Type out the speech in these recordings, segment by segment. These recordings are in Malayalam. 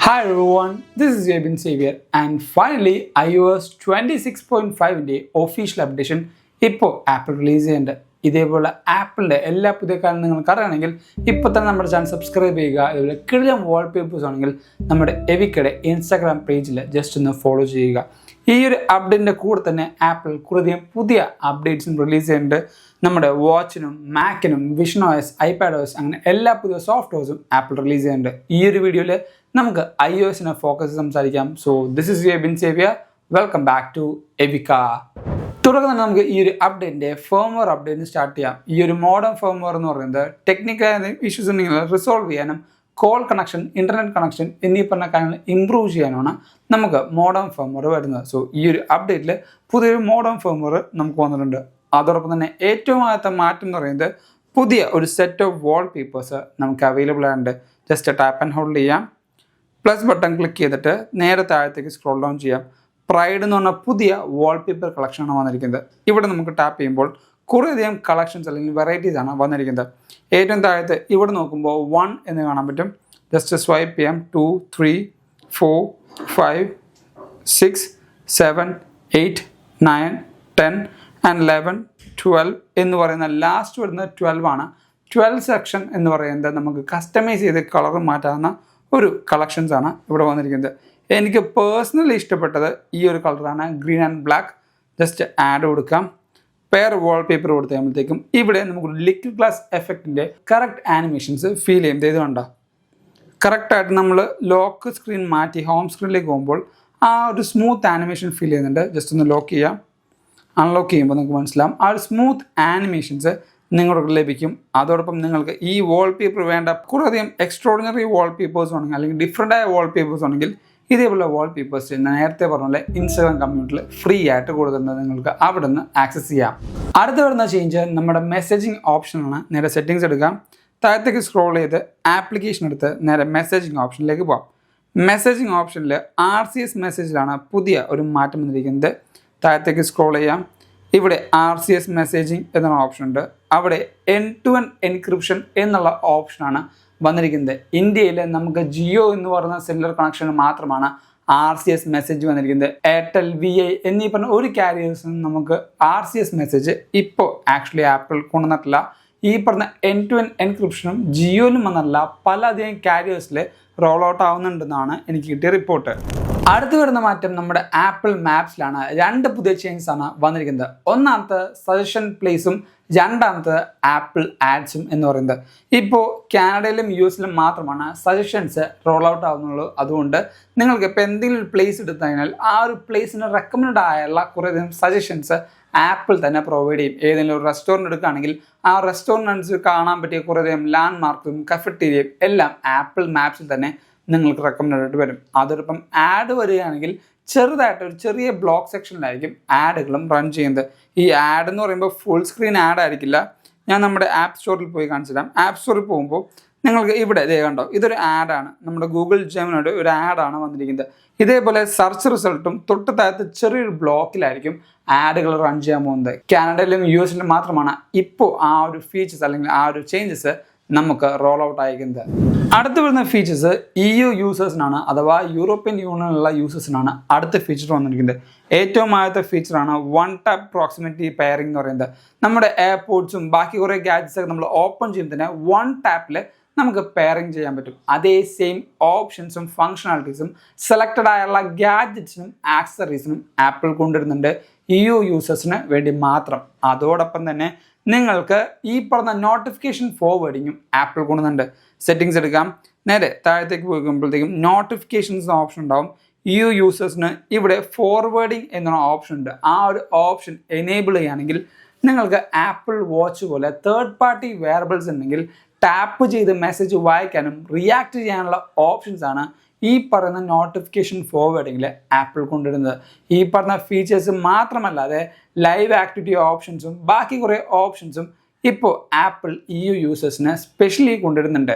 Hi everyone, this is Jabin Xavier and finally iOS 26.5-ന്റെ ഒഫീഷ്യൽ അപ്ഡേഷൻ ഇപ്പോൾ ആപ്പിൾ റിലീസ് ചെയ്യുന്നുണ്ട്. ഇതേപോലെ ആപ്പിളിൻ്റെ എല്ലാ പുതിയ കാര്യം നിങ്ങൾക്ക് അറിയണമെങ്കിൽ ഇപ്പോൾ തന്നെ നമ്മുടെ ചാനൽ സബ്സ്ക്രൈബ് ചെയ്യുക. ഇതുപോലെ കിടിലം വാൾപേപ്പേഴ്സ് ആണെങ്കിൽ നമ്മുടെ എവിക്കയുടെ ഇൻസ്റ്റാഗ്രാം പേജിൽ ജസ്റ്റ് ഒന്ന് ഫോളോ ചെയ്യുക. ഈ ഒരു അപ്ഡേറ്റിൻ്റെ കൂടെ തന്നെ ആപ്പിൾ കുറേയധികം പുതിയ അപ്ഡേറ്റ്സും റിലീസ് ചെയ്യുന്നുണ്ട്. നമ്മുടെ വാച്ചിനും മാക്കിനും വിഷൻ OS ഐപാഡ് OS അങ്ങനെ എല്ലാ പുതിയ സോഫ്റ്റ്വെയർസും ആപ്പിൾ റിലീസ് ചെയ്യുന്നുണ്ട്. ഈ ഒരു വീഡിയോയിൽ നമുക്ക് iOSനെ ഫോക്കസ് സംസാരിക്കാം. So this is Jebin Xavier, welcome back to എവിക്ക. തുടർന്ന് തന്നെ നമുക്ക് ഈ ഒരു അപ്ഡേറ്റിൻ്റെ ഫേംവെയർ അപ്ഡേറ്റ് സ്റ്റാർട്ട് ചെയ്യാം. ഈ ഒരു മോഡേൺ ഫേംവെയർ എന്ന് പറയുന്നത് ടെക്നിക്കൽ ഇഷ്യൂസ് ഉണ്ടെങ്കിൽ റിസോൾവ് ചെയ്യാനും കോൾ കണക്ഷൻ, ഇൻ്റർനെറ്റ് കണക്ഷൻ എന്നീ പറഞ്ഞ കാര്യങ്ങൾ ഇമ്പ്രൂവ് ചെയ്യാനാണ് നമുക്ക് മോഡേൺ ഫേംവെയർ വരുന്നത്. സോ ഈ ഒരു അപ്ഡേറ്റിൽ പുതിയൊരു മോഡേൺ ഫേംവെയർ നമുക്ക് വന്നിട്ടുണ്ട്. അതോടൊപ്പം തന്നെ ഏറ്റവും ആദ്യത്തെ മാറ്റം എന്ന് പറയുന്നത് പുതിയ ഒരു സെറ്റ് ഓഫ് വാൾ പേപ്പേഴ്സ് നമുക്ക് അവൈലബിൾ ആയിട്ടുണ്ട്. ജസ്റ്റ് ടാപ്പ് ആൻഡ് ഹോൾഡ് ചെയ്യാം, പ്ലസ് ബട്ടൺ ക്ലിക്ക് ചെയ്തിട്ട് നേരെ താഴത്തേക്ക് സ്ക്രോൾ ഡൗൺ ചെയ്യാം. പ്രൈഡ് എന്ന് പറഞ്ഞ പുതിയ വാൾപേപ്പർ കളക്ഷനാണ് വന്നിരിക്കുന്നത്. ഇവിടെ നമുക്ക് ടാപ്പ് ചെയ്യുമ്പോൾ കുറേയധികം കളക്ഷൻസ് അല്ലെങ്കിൽ വെറൈറ്റീസ് ആണ് വന്നിരിക്കുന്നത്. ഏറ്റവും താഴത്ത് ഇവിടെ നോക്കുമ്പോൾ 1 എന്ന് കാണാൻ പറ്റും. ജസ്റ്റ് സ്വൈപ്പ് ചെയ്യാം. 2, 3, 4, 5, 6, 7, 8, 9, 10 and 11, 12 എന്ന് പറയുന്ന ലാസ്റ്റ് വരുന്നത് 12 ആണ്. 12 സെക്ഷൻ എന്ന് പറയുന്നത് നമുക്ക് കസ്റ്റമൈസ് ചെയ്ത് കളർ മാറ്റാവുന്ന ഒരു കളക്ഷൻസ് ആണ് ഇവിടെ വന്നിരിക്കുന്നത്. എനിക്ക് പേഴ്സണലി ഇഷ്ടപ്പെട്ടത് ഈ ഒരു കളറാണ്, green and black. Just add കൊടുക്കാം, പെയർ വാൾപേപ്പർ കൊടുത്ത് കഴിയുമ്പോഴത്തേക്കും ഇവിടെ നമുക്ക് ലിക്വിഡ് ഗ്ലാസ് എഫക്റ്റിൻ്റെ കറക്റ്റ് ആനിമേഷൻസ് ഫീൽ ചെയ്യും. ഇത് കണ്ടോ, കറക്റ്റായിട്ട് നമ്മൾ ലോക്ക് സ്ക്രീൻ മാറ്റി ഹോം സ്ക്രീനിലേക്ക് പോകുമ്പോൾ ആ ഒരു സ്മൂത്ത് ആനിമേഷൻ ഫീൽ ചെയ്യുന്നുണ്ട്. ജസ്റ്റ് ഒന്ന് ലോക്ക് ചെയ്യാം, അൺലോക്ക് ചെയ്യുമ്പോൾ നിങ്ങൾക്ക് മനസ്സിലാവും ആ ഒരു സ്മൂത്ത് ആനിമേഷൻസ് നിങ്ങൾക്ക് ലഭിക്കും. അതോടൊപ്പം നിങ്ങൾക്ക് ഈ വാൾപേപ്പർ വേണ്ട കുറേയധികം എക്സ്ട്രോർഡിനറി വാൾപേപ്പേഴ്സ് ആണെങ്കിൽ അല്ലെങ്കിൽ ഡിഫറെൻ്റ് ആയ വാൾപേപ്പേഴ്സ് ആണെങ്കിൽ ഇതേപോലെ വാൾപേപ്പേഴ്സ് നേരത്തെ പറഞ്ഞ പോലെ ഇൻസ്റ്റാഗ്രാം കമ്മ്യൂണിറ്റിയിൽ ഫ്രീ ആയിട്ട് കൊടുക്കുന്നത് നിങ്ങൾക്ക് അവിടെ നിന്ന് ആക്സസ് ചെയ്യാം. അടുത്ത വരുന്ന ചേഞ്ച് നമ്മുടെ മെസ്സേജിങ് ഓപ്ഷനാണ്. നേരെ സെറ്റിങ്സ് എടുക്കാം, താഴത്തേക്ക് സ്ക്രോൾ ചെയ്ത് ആപ്ലിക്കേഷൻ എടുത്ത് നേരെ മെസ്സേജിങ് ഓപ്ഷനിലേക്ക് പോകാം. മെസ്സേജിങ് ഓപ്ഷനിൽ RCS മെസ്സേജിലാണ് പുതിയ ഒരു മാറ്റം വന്നിരിക്കുന്നത്. താഴത്തേക്ക് സ്ക്രോൾ ചെയ്യാം, ഇവിടെ RCS മെസ്സേജിങ് എന്നുള്ള ഓപ്ഷൻ ഉണ്ട്. അവിടെ end-to-end എൻക്രിപ്ഷൻ എന്നുള്ള ഓപ്ഷനാണ് വന്നിരിക്കുന്നത്. ഇന്ത്യയിൽ നമുക്ക് ജിയോ എന്ന് പറയുന്ന സെല്ലുലർ കണക്ഷന് മാത്രമാണ് RCS മെസ്സേജ് വന്നിരിക്കുന്നത്. എയർടെൽ, VI എന്നീ പറഞ്ഞ ഒരു കാരിയേഴ്സിനും നമുക്ക് RCS മെസ്സേജ് ഇപ്പോൾ ആക്ച്വലി ആപ്പിൾ കൊണ്ടുവന്നിട്ടില്ല. ഈ പറഞ്ഞ end-to-end എൻക്രിപ്ഷനും ജിയോയിലും വന്നല്ല, പലധികം കാരിയേഴ്സിൽ റോൾ ഔട്ട് ആവുന്നുണ്ടെന്നാണ് എനിക്ക് കിട്ടിയ റിപ്പോർട്ട്. അടുത്ത് വരുന്ന മാറ്റം നമ്മുടെ ആപ്പിൾ മാപ്സിലാണ്. 2 പുതിയ ചേഞ്ചസ് ആണ് വന്നിരിക്കുന്നത്. ഒന്നാമത്തെ സജഷൻ പ്ലേസും രണ്ടാമത്തെ ആപ്പിൾ ആഡ്സും എന്ന് പറയുന്നത്. ഇപ്പോൾ കാനഡയിലും US-ലും മാത്രമാണ് സജഷൻസ് റോൾ ഔട്ട് ആവുന്നുള്ളൂ. അതുകൊണ്ട് നിങ്ങൾക്ക് ഇപ്പോൾ എന്തെങ്കിലും ഒരു പ്ലേസ് എടുത്തു കഴിഞ്ഞാൽ ആ ഒരു പ്ലേസിന് റെക്കമെൻഡ് ആയുള്ള കുറേയധികം സജഷൻസ് ആപ്പിൾ തന്നെ പ്രൊവൈഡ് ചെയ്യും. ഏതെങ്കിലും ഒരു റെസ്റ്റോറൻറ്റ് എടുക്കുകയാണെങ്കിൽ ആ റെസ്റ്റോറൻറ്റ് കാണാൻ പറ്റിയ കുറേയധികം ലാൻഡ് മാർക്കും കഫറ്റീരിയയും എല്ലാം ആപ്പിൾ മാപ്സിൽ തന്നെ നിങ്ങൾക്ക് റെക്കമെൻഡ് ആയിട്ട് വരും. അതോടൊപ്പം ആഡ് വരികയാണെങ്കിൽ ചെറുതായിട്ട് ഒരു ചെറിയ ബ്ലോക്ക് സെക്ഷനിലായിരിക്കും ആഡുകളും റൺ ചെയ്യുന്നത്. ഈ ആഡ് എന്ന് പറയുമ്പോൾ ഫുൾ സ്ക്രീൻ ആഡ് ആയിരിക്കില്ല. ഞാൻ നമ്മുടെ ആപ്പ് സ്റ്റോറിൽ പോയി കാണിച്ചു തരാം. ആപ്പ് സ്റ്റോറിൽ പോകുമ്പോൾ നിങ്ങൾക്ക് ഇവിടെ ഇതേ കണ്ടോ, ഇതൊരു ആഡാണ്. നമ്മുടെ ഗൂഗിൾ ജെമിനിയുടെ ഒരു ആഡാണ് വന്നിരിക്കുന്നത്. ഇതേപോലെ സെർച്ച് റിസൾട്ടും തൊട്ട് താഴത്ത് ചെറിയൊരു ബ്ലോക്കിലായിരിക്കും ആഡുകൾ റൺ ചെയ്യാൻ പോകുന്നത്. കാനഡയിലും US-ലും മാത്രമാണ് ഇപ്പോൾ ആ ഒരു ഫീച്ചേഴ്സ് അല്ലെങ്കിൽ ആ ഒരു ചേഞ്ചസ് നമുക്ക് റോൾ ഔട്ട് അയക്കുന്നത്. അടുത്ത് വരുന്ന ഫീച്ചേഴ്സ് EU യൂസേഴ്സിനാണ്, അഥവാ യൂറോപ്യൻ യൂണിയനിലുള്ള യൂസേഴ്സിനാണ് അടുത്ത ഫീച്ചർ വന്നിരിക്കുന്നത്. ഏറ്റവും ആദ്യത്തെ ഫീച്ചറാണ് 1 tap പ്രോക്സിമിറ്റി പെയറിംഗ് എന്ന് പറയുന്നത്. നമ്മുടെ എയർപോർട്സും ബാക്കി കുറേ ഗാഡ്ജറ്റ്സ് ഒക്കെ നമ്മൾ ഓപ്പൺ ചെയ്യുന്നതിന് 1 ടാപ്പിൽ നമുക്ക് പെയറിംഗ് ചെയ്യാൻ പറ്റും. അതേ സെയിം ഓപ്ഷൻസും ഫങ്ഷണാലിറ്റീസും സെലക്റ്റഡ് ആയുള്ള ഗാഡ്ജറ്റ്സിനും ആക്സസറീസിനും ആപ്പിൾ കൊണ്ടുവരുന്നുണ്ട് EU യൂസേഴ്സിന് വേണ്ടി മാത്രം. അതോടൊപ്പം തന്നെ നിങ്ങൾക്ക് ഈ പറഞ്ഞ നോട്ടിഫിക്കേഷൻ ഫോർവേഡിങ്ങും ആപ്പിൾ കൊണ്ടുവന്നുണ്ട്. സെറ്റിങ്സ് എടുക്കാം, നേരെ താഴത്തേക്ക് പോകുമ്പോഴത്തേക്കും നോട്ടിഫിക്കേഷൻസ് ഓപ്ഷൻ ഉണ്ടാവും. EU യൂസേഴ്സിന് ഇവിടെ ഫോർവേഡിങ് എന്നുള്ള ഓപ്ഷൻ ഉണ്ട്. ആ ഒരു ഓപ്ഷൻ എനേബിൾ ചെയ്യുകയാണെങ്കിൽ നിങ്ങൾക്ക് ആപ്പിൾ വാച്ച് പോലെ തേർഡ് പാർട്ടി വെയറബിൾസ് ഉണ്ടെങ്കിൽ ടാപ്പ് ചെയ്ത് മെസ്സേജ് വായിക്കാനും റിയാക്ട് ചെയ്യാനുള്ള ഓപ്ഷൻസ് ആണ് ഈ പറയുന്ന നോട്ടിഫിക്കേഷൻ ഫോർവേഡിങ്ങിൽ ആപ്പിൾ കൊണ്ടുവരുന്നത്. ഈ പറഞ്ഞ ഫീച്ചേഴ്സ് മാത്രമല്ലാതെ ലൈവ് ആക്ടിവിറ്റി ഓപ്ഷൻസും ബാക്കി കുറേ ഓപ്ഷൻസും ഇപ്പോൾ ആപ്പിൾ EU യൂസേഴ്സിന് സ്പെഷ്യലി കൊണ്ടുവരുന്നുണ്ട്.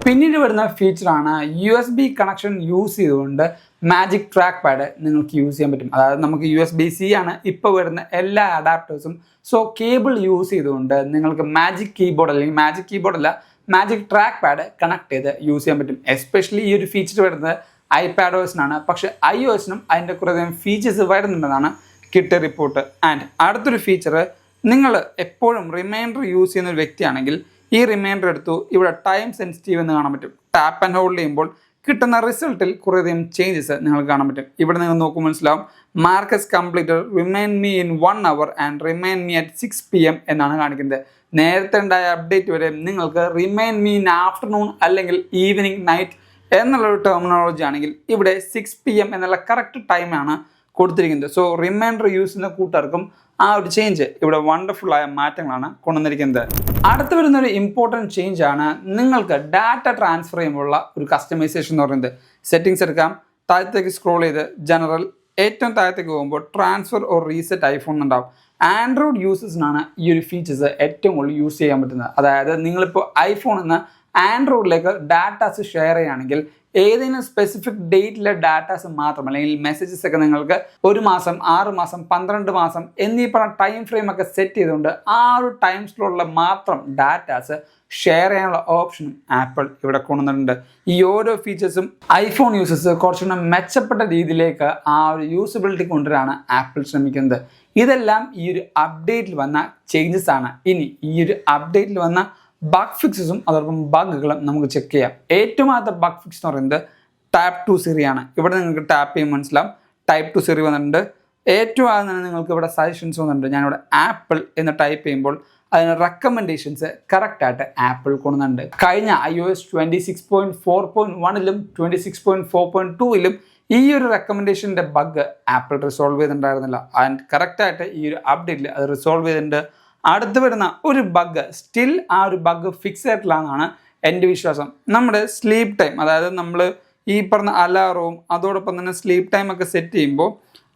പിന്നീട് വരുന്ന ഫീച്ചറാണ് USB കണക്ഷൻ യൂസ് ചെയ്തുകൊണ്ട് മാജിക് ട്രാക്ക് പാഡ് നിങ്ങൾക്ക് യൂസ് ചെയ്യാൻ പറ്റും. അതായത് നമുക്ക് USB-C ആണ് ഇപ്പോൾ വരുന്ന എല്ലാ അഡാപ്റ്റേഴ്സും. സോ കേബിൾ യൂസ് ചെയ്തുകൊണ്ട് നിങ്ങൾക്ക് മാജിക് കീബോർഡ് അല്ലെങ്കിൽ മാജിക് കീബോർഡ് അല്ല മാജിക് ട്രാക്ക് പാഡ് കണക്ട് ചെയ്ത് യൂസ് ചെയ്യാൻ പറ്റും. എസ്പെഷ്യലി ഈ ഒരു ഫീച്ചർ വരുന്നത് iPadOS-നാണ്. പക്ഷേ iOS-നും അതിൻ്റെ കുറേയധികം ഫീച്ചേഴ്സ് വരുന്നുണ്ടെന്നാണ് കിട്ടിയ റിപ്പോർട്ട്. ആൻഡ് അടുത്തൊരു ഫീച്ചർ, നിങ്ങൾ എപ്പോഴും റിമൈൻഡർ യൂസ് ചെയ്യുന്ന ഒരു വ്യക്തിയാണെങ്കിൽ ഈ റിമൈൻഡർ എടുത്തു ഇവിടെ ടൈം സെൻസിറ്റീവ് എന്ന് കാണാൻ പറ്റും. ടാപ്പ് ആൻഡ് ഹോൾഡ് ചെയ്യുമ്പോൾ കിട്ടുന്ന റിസൾട്ടിൽ കുറേയധികം ചേഞ്ചസ് നിങ്ങൾക്ക് കാണാൻ പറ്റും. ഇവിടെ നിങ്ങൾ നോക്കുമ്പോൾ മനസ്സിലാവും mark as completed remind me in 1 hour and remind me at 6 PM എന്നാണ് കാണിക്കുന്നത്. നേരത്തെ ഉണ്ടായ അപ്ഡേറ്റ് വരെ നിങ്ങൾക്ക് റിമൈൻഡ് മീ ഇൻ ആഫ്റ്റർനൂൺ അല്ലെങ്കിൽ ഈവനിങ് നൈറ്റ് എന്നുള്ളൊരു ടെർമിനോളജി ആണെങ്കിൽ ഇവിടെ 6 PM എന്നുള്ള കറക്റ്റ് ടൈമാണ് കൊടുത്തിരിക്കുന്നത്. സോ റിമൈൻഡർ യൂസ് ചെയ്യുന്ന കൂട്ടുകാർക്കും ആ ഒരു ചേഞ്ച് ഇവിടെ വണ്ടർഫുള്ളായ മാറ്റങ്ങളാണ് കൊണ്ടുവന്നിരിക്കുന്നത്. അടുത്ത് വരുന്നൊരു ഇമ്പോർട്ടൻറ്റ് ചേഞ്ച് ആണ് നിങ്ങൾക്ക് ഡാറ്റ ട്രാൻസ്ഫർ ചെയ്യുമ്പോഴുള്ള ഒരു കസ്റ്റമൈസേഷൻ എന്ന് പറയുന്നത്. സെറ്റിങ്സ് എടുക്കാം, താഴത്തേക്ക് സ്ക്രോൾ ചെയ്ത് ജനറൽ, ഏറ്റവും താഴത്തേക്ക് പോകുമ്പോൾ ട്രാൻസ്ഫർ ഓർ റീസെറ്റ് ഐഫോൺ ഉണ്ടാവും. ആൻഡ്രോയിഡ് യൂസേഴ്സിനാണ് ഈ ഒരു ഫീച്ചേഴ്സ് ഏറ്റവും കൂടുതൽ യൂസ് ചെയ്യാൻ പറ്റുന്നത്. അതായത് നിങ്ങളിപ്പോൾ ഐഫോണിൽ നിന്ന് ആൻഡ്രോയിഡിലേക്ക് ഡാറ്റാസ് ഷെയർ ചെയ്യുകയാണെങ്കിൽ ഏതെങ്കിലും സ്പെസിഫിക് ഡേറ്റിലെ ഡാറ്റാസ് മാത്രം അല്ലെങ്കിൽ മെസ്സേജസ് ഒക്കെ നിങ്ങൾക്ക് 1 മാസം, 6 മാസം, 12 മാസം എന്നീ പറഞ്ഞ ടൈം ഫ്രെയിം ഒക്കെ സെറ്റ് ചെയ്തുകൊണ്ട് ആ ഒരു ടൈം സ്ലോട്ടിൽ മാത്രം ഡാറ്റാസ് ഷെയർ ചെയ്യാനുള്ള ഓപ്ഷനും ആപ്പിൾ ഇവിടെ കൊണ്ടുവന്നിട്ടുണ്ട്. ഈ ഓരോ ഫീച്ചേഴ്സും ഐഫോൺ യൂസേഴ്സ് കുറച്ചുകൂടെ മെച്ചപ്പെട്ട രീതിയിലേക്ക് ആ ഒരു യൂസബിലിറ്റി കൊണ്ടുവരാനാണ് ആപ്പിൾ ശ്രമിക്കുന്നത്. ഇതെല്ലാം ഈ ഒരു അപ്ഡേറ്റിൽ വന്ന ചേഞ്ചസ് ആണ്. ഇനി ഈ ഒരു അപ്ഡേറ്റിൽ വന്ന ബഗ് ഫിക്സസും അതോടൊപ്പം ബഗുകളും നമുക്ക് ചെക്ക് ചെയ്യാം. ഏറ്റവും ആദ്യത്തെ ബഗ് ഫിക്സ് എന്ന് പറയുന്നത് ടാപ്പ് ടു സിറി ആണ്. ഇവിടെ നിങ്ങൾക്ക് ടാപ്പ് ചെയ്യുമ്പോൾ മനസ്സിലാവും ടൈപ്പ് ടു സിറി വന്നിട്ടുണ്ട്. ഏറ്റവും ആദ്യം തന്നെ നിങ്ങൾക്ക് ഇവിടെ സജഷൻസ് വന്നിട്ടുണ്ട്. ഞാനിവിടെ ആപ്പിൾ എന്ന് ടൈപ്പ് ചെയ്യുമ്പോൾ അതിന് റെക്കമെൻഡേഷൻസ് കറക്റ്റായിട്ട് ആപ്പിൾ കൊണ്ടുവന്നിട്ടുണ്ട്. കഴിഞ്ഞ iOS 26.4.1-ലും 26.4.2-ലും ഈ ഒരു റെക്കമെൻഡേഷൻ്റെ ബഗ് ആപ്പിൾ റിസോൾവ് ചെയ്തിട്ടുണ്ടായിരുന്നില്ല. ആൻഡ് കറക്റ്റായിട്ട് ഈ ഒരു അപ്ഡേറ്റിൽ അത് റിസോൾവ് ചെയ്തിട്ടുണ്ട്. അടുത്ത് വരുന്ന ഒരു ബഗ് സ്റ്റിൽ ആ ഒരു ബഗ് ഫിക്സ് ആയിട്ടില്ല എന്നാണ് എൻ്റെ വിശ്വാസം. നമ്മുടെ സ്ലീപ്പ് ടൈം, അതായത് നമ്മൾ ഈ പറഞ്ഞ അലാറവും അതോടൊപ്പം തന്നെ സ്ലീപ്പ് ടൈം ഒക്കെ സെറ്റ് ചെയ്യുമ്പോൾ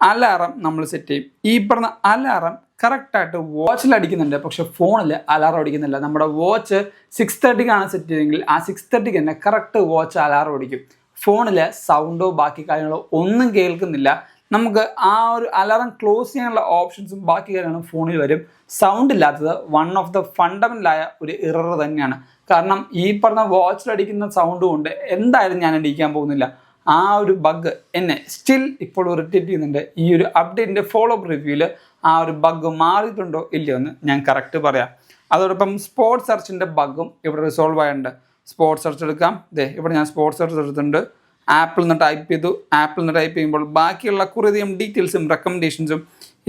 അലാറം നമ്മൾ സെറ്റ് ചെയ്യും. ഈ പറഞ്ഞ അലാറം കറക്റ്റായിട്ട് വാച്ചിൽ അടിക്കുന്നുണ്ട്, പക്ഷെ ഫോണിൽ അലാറം അടിക്കുന്നില്ല. നമ്മുടെ വാച്ച് 6:30-ക്കാണ് സെറ്റ് ചെയ്തെങ്കിൽ ആ 6:30-ക്ക് തന്നെ കറക്റ്റ് വാച്ച് അലാറം അടിക്കും. ഫോണിൽ സൗണ്ടോ ബാക്കി കാര്യങ്ങളോ ഒന്നും കേൾക്കുന്നില്ല. നമുക്ക് ആ ഒരു അലാറം ക്ലോസ് ചെയ്യാനുള്ള ഓപ്ഷൻസും ബാക്കി കാര്യങ്ങളും ഫോണിൽ വരും. സൗണ്ട് ഇല്ലാത്തത് വൺ ഓഫ് ദ ഫണ്ടമെൻ്റലായ ഒരു എറർ തന്നെയാണ്. കാരണം ഈ പറഞ്ഞ വാച്ചിലടിക്കുന്ന സൗണ്ട് കൊണ്ട് എന്തായാലും ഞാൻ അടിക്കാൻ പോകുന്നില്ല. ആ ഒരു ബഗ് എന്നെ സ്റ്റിൽ ഇപ്പോൾ ഇറിറ്റേറ്റ് ചെയ്യുന്നുണ്ട്. ഈ ഒരു അപ്ഡേറ്റിൻ്റെ ഫോളോ അപ്പ് റിവ്യൂവിൽ ആ ഒരു ബഗ് മാറിയിട്ടുണ്ടോ ഇല്ലയോ എന്ന് ഞാൻ കറക്റ്റ് പറയാം. അതോടൊപ്പം സ്പോർട്സ് സെർച്ചിൻ്റെ ബഗ്ഗും ഇവിടെ റിസോൾവ് ആയിട്ടുണ്ട്. സ്പോർട്സ് സെർച്ച് എടുക്കാം. ഇവിടെ ഞാൻ സ്പോർട്സ് സെർച്ച് എടുത്തിട്ടുണ്ട്. ആപ്പിൾ നിന്ന് ടൈപ്പ് ചെയ്തു. ആപ്പിൾ നിന്ന് ടൈപ്പ് ചെയ്യുമ്പോൾ ബാക്കിയുള്ള കുറേയധികം ഡീറ്റെയിൽസും റെക്കമെൻഡേഷൻസും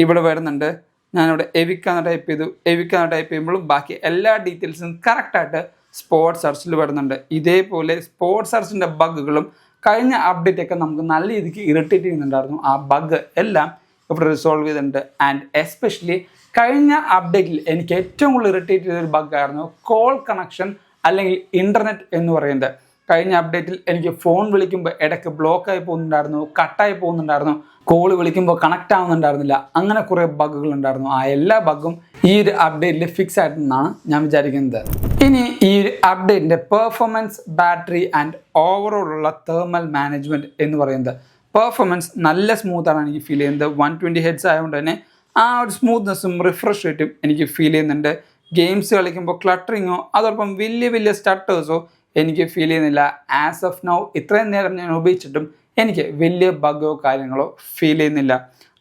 ഇവിടെ വരുന്നുണ്ട്. ഞാനിവിടെ എവിക്കാന്ന് ടൈപ്പ് ചെയ്തു. എവിക്കാന്ന് ടൈപ്പ് ചെയ്യുമ്പോഴും ബാക്കി എല്ലാ ഡീറ്റെയിൽസും കറക്റ്റായിട്ട് സ്പോർട്സ് സെർച്ചിൽ വരുന്നുണ്ട്. ഇതേപോലെ സ്പോർട്സ് സെർച്ചിൻ്റെ ബഗ്ഗുകളും കഴിഞ്ഞ അപ്ഡേറ്റൊക്കെ നമുക്ക് നല്ല രീതിക്ക് ഇറിറ്റേറ്റ് ചെയ്യുന്നുണ്ടായിരുന്നു. ആ ബഗ് എല്ലാം ഇവിടെ റിസോൾവ് ചെയ്തിട്ടുണ്ട്. ആൻഡ് എസ്പെഷ്യലി കഴിഞ്ഞ അപ്ഡേറ്റിൽ എനിക്ക് ഏറ്റവും കൂടുതൽ ഇറിറ്റേറ്റ് ചെയ്തൊരു ബഗ്ഗായിരുന്നു കോൾ കണക്ഷൻ അല്ലെങ്കിൽ ഇൻ്റർനെറ്റ് എന്ന് പറയുന്നത്. കഴിഞ്ഞ അപ്ഡേറ്റിൽ എനിക്ക് ഫോൺ വിളിക്കുമ്പോൾ ഇടയ്ക്ക് ബ്ലോക്കായി പോകുന്നുണ്ടായിരുന്നു, കട്ടായി പോകുന്നുണ്ടായിരുന്നു, കോൾ വിളിക്കുമ്പോൾ കണക്റ്റ് ആവുന്നുണ്ടായിരുന്നില്ല. അങ്ങനെ കുറേ ബഗ്ഗുകൾ ഉണ്ടായിരുന്നു. ആ എല്ലാ ബഗ്ഗും ഈ ഒരു അപ്ഡേറ്റിൽ ഫിക്സ് ആയിട്ടെന്നാണ് ഞാൻ വിചാരിക്കുന്നത്. ഇനി ഈ ഒരു അപ്ഡേറ്റിൻ്റെ പെർഫോമൻസ്, ബാറ്ററി ആൻഡ് ഓവറോൾ ഉള്ള തേർമൽ മാനേജ്മെൻറ്റ് എന്ന് പറയുന്നത് പെർഫോമൻസ് നല്ല സ്മൂത്താണ് എനിക്ക് ഫീൽ ചെയ്യുന്നത്. 120 Hz ആയതുകൊണ്ട് തന്നെ ആ ഒരു സ്മൂത്ത്നെസ്സും റിഫ്രഷ് റേറ്റും എനിക്ക് ഫീൽ ചെയ്യുന്നുണ്ട്. ഗെയിംസ് കളിക്കുമ്പോൾ ക്ലട്ടറിങ്ങോ അതോടൊപ്പം വലിയ വലിയ സ്റ്റട്ടേഴ്സോ എനിക്ക് ഫീൽ ചെയ്യുന്നില്ല. ആസ് ഓഫ് നൗ ഇത്രയും നേരം ഞാൻ ഉപയോഗിച്ചിട്ടും എനിക്ക് വലിയ ബഗ്ഗോ കാര്യങ്ങളോ ഫീൽ ചെയ്യുന്നില്ല.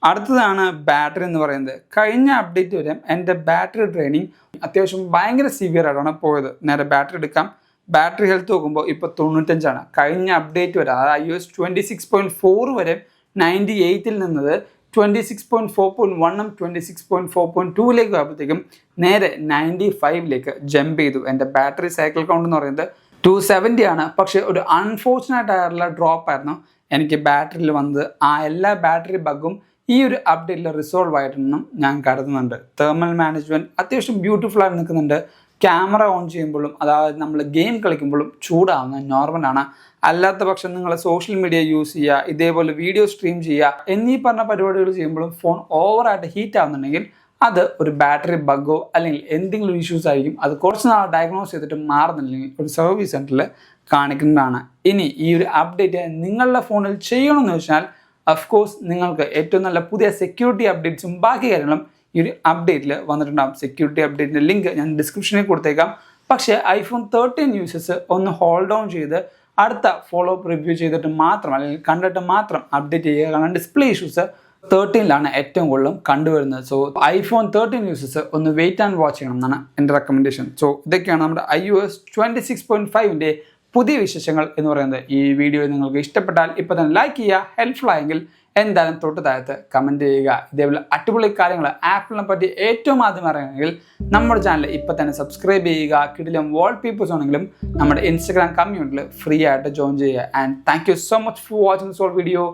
അടുത്തതാണ് ബാറ്ററി എന്ന് പറയുന്നത്. കഴിഞ്ഞ അപ്ഡേറ്റ് വരെ എൻ്റെ ബാറ്ററി ഡ്രെയിനിങ് അത്യാവശ്യം ഭയങ്കര സിവിയർ ആയിട്ടാണ് പോയത്. നേരെ ബാറ്ററി എടുക്കാം. ബാറ്ററി ഹെൽത്ത് നോക്കുമ്പോൾ ഇപ്പോൾ 95ആണ്. കഴിഞ്ഞ അപ്ഡേറ്റ് വരെ അതായത് iOS 26.4 വരെ 98-ൽ നിന്നത് 26.4.1-ഉം 26.4.2-ലേക്ക് ആയപ്പോഴത്തേക്കും നേരെ 95-ലേക്ക് ജമ്പ് ചെയ്തു. എൻ്റെ ബാറ്ററി സൈക്കിൾ കൗണ്ട് എന്ന് പറയുന്നത് 270 ആണ്. പക്ഷേ ഒരു അൺഫോർച്ചുനേറ്റ് ആയിട്ടുള്ള ഡ്രോപ്പ് ആയിരുന്നു എനിക്ക് ബാറ്ററിയിൽ വന്നത്. ആ എല്ലാ ബാറ്ററി ബഗ്ഗും ഈ ഒരു അപ്ഡേറ്റിൽ റിസോൾവ് ആയിട്ടുണ്ടെന്നും ഞാൻ കരുതുന്നുണ്ട്. തേർമൽ മാനേജ്മെൻറ്റ് അത്യാവശ്യം ബ്യൂട്ടിഫുൾ ആയി നിൽക്കുന്നുണ്ട്. ക്യാമറ ഓൺ ചെയ്യുമ്പോഴും അതായത് നമ്മൾ ഗെയിം കളിക്കുമ്പോഴും ചൂടാവുന്നത് നോർമലാണ്. അല്ലാത്ത പക്ഷം നിങ്ങൾ സോഷ്യൽ മീഡിയ യൂസ് ചെയ്യുക, ഇതേപോലെ വീഡിയോ സ്ട്രീം ചെയ്യുക എന്നീ പറഞ്ഞ പരിപാടികൾ ചെയ്യുമ്പോഴും ഫോൺ ഓവറായിട്ട് ഹീറ്റ് ആവുന്നുണ്ടെങ്കിൽ അത് ഒരു ബാറ്ററി ബഗ്ഗോ അല്ലെങ്കിൽ എന്തെങ്കിലും ഇഷ്യൂസ് ആയിരിക്കും. അത് കുറച്ച് നാൾ ഡയഗ്നോസ് ചെയ്തിട്ട് മാറുന്നില്ലെങ്കിൽ ഒരു സർവീസ് സെൻറ്ററിൽ കാണിക്കുന്നതാണ്. ഇനി ഈ ഒരു അപ്ഡേറ്റ് നിങ്ങളുടെ ഫോണിൽ ചെയ്യണമെന്ന് വെച്ചാൽ അഫ്കോഴ്സ് നിങ്ങൾക്ക് ഏറ്റവും നല്ല പുതിയ സെക്യൂരിറ്റി അപ്ഡേറ്റ്സും ബാക്കി കാര്യങ്ങളും ഈ ഒരു അപ്ഡേറ്റിൽ വന്നിട്ടുണ്ടാകും. സെക്യൂരിറ്റി അപ്ഡേറ്റിൻ്റെ ലിങ്ക് ഞാൻ ഡിസ്ക്രിപ്ഷനിൽ കൊടുത്തേക്കാം. പക്ഷേ iPhone 13 യൂസേഴ്സ് ഒന്ന് ഹോൾഡ് ഓൺ ചെയ്ത് അടുത്ത ഫോളോ അപ്പ് റിവ്യൂ ചെയ്തിട്ട് മാത്രം അല്ലെങ്കിൽ കണ്ടിട്ട് മാത്രം അപ്ഡേറ്റ് ചെയ്യുക. കാരണം ഡിസ്പ്ലേ ഇഷ്യൂസ് 13ലാണ് ഏറ്റവും കൂടുതലും കണ്ടുവരുന്നത്. സോ iPhone 13 യൂസേഴ്സ് ഒന്ന് വെയിറ്റ് ആൻഡ് വാച്ച് ചെയ്യണം എന്നാണ് എൻ്റെ റെക്കമെൻഡേഷൻ. സോ ഇതൊക്കെയാണ് നമ്മുടെ iOS 26.5ൻ്റെ പുതിയ വിശേഷങ്ങൾ എന്ന് പറയുന്നത്. ഈ വീഡിയോ നിങ്ങൾക്ക് ഇഷ്ടപ്പെട്ടാൽ ഇപ്പോൾ തന്നെ ലൈക്ക് ചെയ്യുക, ഹെൽപ്ഫുൾ ആയെങ്കിൽ എന്തായാലും തൊട്ട് താഴത്ത് കമൻറ്റ് ചെയ്യുക. ഇതേപോലെ അടിപൊളി കാര്യങ്ങൾ ആപ്പിളിനെ പറ്റി ഏറ്റവും ആദ്യം അറിയണമെങ്കിൽ നമ്മുടെ ചാനൽ ഇപ്പോൾ തന്നെ സബ്സ്ക്രൈബ് ചെയ്യുക. കിടിലം വാൾപേപ്പേഴ്സ് ആണെങ്കിലും നമ്മുടെ ഇൻസ്റ്റാഗ്രാം കമ്മ്യൂണിറ്റിയിൽ ഫ്രീ ആയിട്ട് ജോയിൻ ചെയ്യുക. And thank you so much for watching this video.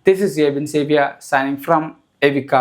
This is Yevin Xavier signing from Evica.